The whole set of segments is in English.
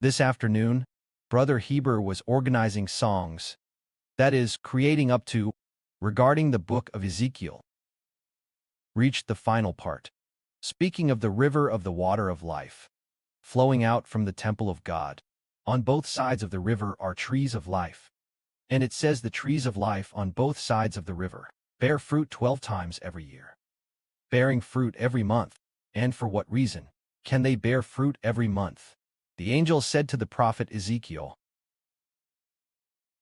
This afternoon, Brother Heber was organizing songs, that is, creating up to, regarding the book of Ezekiel. Reached the final part, speaking of the river of the water of life, flowing out from the temple of God. On both sides of the river are trees of life. And it says the trees of life on both sides of the river bear fruit 12 times every year. Bearing fruit every month. And for what reason can they bear fruit every month? The angel said to the prophet Ezekiel,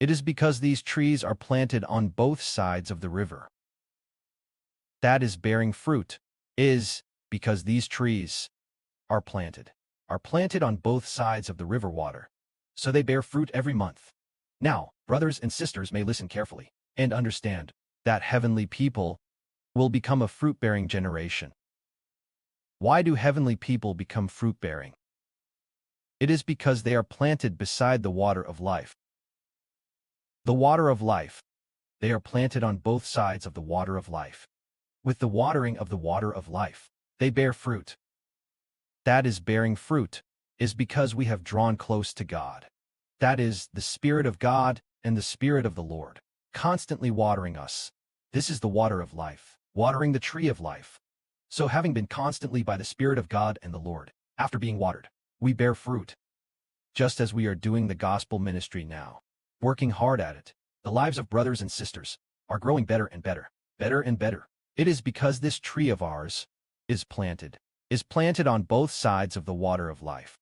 "It is because these trees are planted on both sides of the river. That is bearing fruit, is because these trees are planted on both sides of the river water, so they bear fruit every month." Now, brothers and sisters may listen carefully and understand that heavenly people will become a fruit-bearing generation. Why do heavenly people become fruit-bearing? It is because they are planted beside the water of life. The water of life. They are planted on both sides of the water of life. With the watering of the water of life, they bear fruit. That is bearing fruit, is because we have drawn close to God. That is, the Spirit of God and the Spirit of the Lord, constantly watering us. This is the water of life, watering the tree of life. So having been constantly by the Spirit of God and the Lord, after being watered, we bear fruit. Just as we are doing the gospel ministry now, working hard at it, the lives of brothers and sisters are growing better and better, better and better. It is because this tree of ours is planted on both sides of the water of life,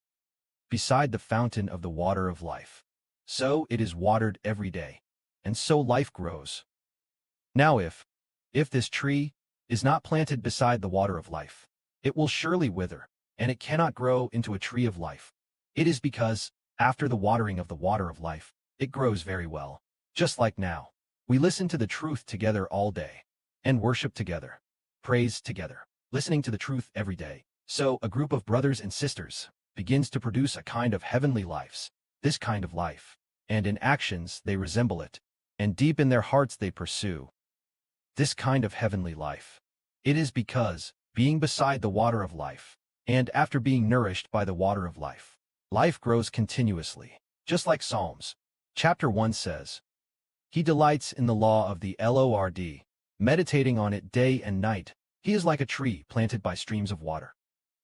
beside the fountain of the water of life. So it is watered every day, and so life grows. Now if this tree is not planted beside the water of life, it will surely wither, and it cannot grow into a tree of life. It is because, after the watering of the water of life, it grows very well. Just like now, we listen to the truth together all day, and worship together, praise together, listening to the truth every day. So a group of brothers and sisters begins to produce a kind of heavenly lives, this kind of life, and in actions they resemble it, and deep in their hearts they pursue this kind of heavenly life. It is because, being beside the water of life, and after being nourished by the water of life, life grows continuously, just like Psalms chapter 1 says, "He delights in the law of the Lord, meditating on it day and night. He is like a tree planted by streams of water,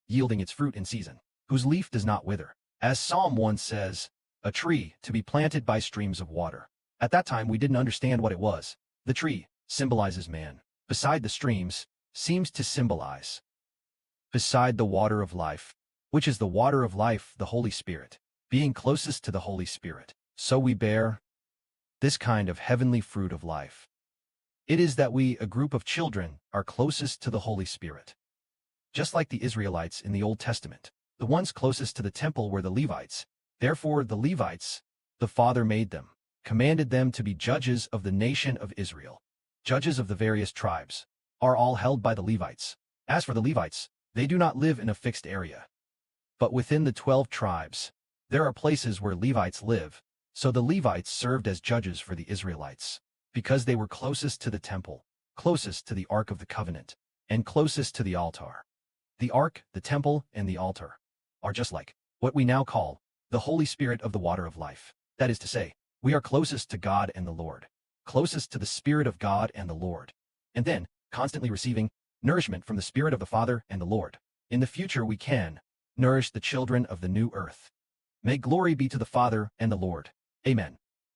yielding its fruit in season, whose leaf does not wither." As Psalm 1 says, a tree to be planted by streams of water. At that time we didn't understand what it was. The tree symbolizes man. Beside the streams seems to symbolize beside the water of life, which is the water of life, the Holy Spirit, being closest to the Holy Spirit. So we bear this kind of heavenly fruit of life. It is that we, a group of children, are closest to the Holy Spirit. Just like the Israelites in the Old Testament, the ones closest to the temple were the Levites. Therefore the Levites, the Father made them, commanded them to be judges of the nation of Israel. Judges of the various tribes are all held by the Levites. As for the Levites, they do not live in a fixed area, but within the 12 tribes, there are places where Levites live. So the Levites served as judges for the Israelites, because they were closest to the temple, closest to the Ark of the Covenant, and closest to the altar. The Ark, the temple, and the altar are just like what we now call the Holy Spirit of the water of life. That is to say, we are closest to God and the Lord, closest to the Spirit of God and the Lord, and then constantly receiving nourishment from the Spirit of the Father and the Lord. In the future we can nourish the children of the new earth. May glory be to the Father and the Lord. Amen.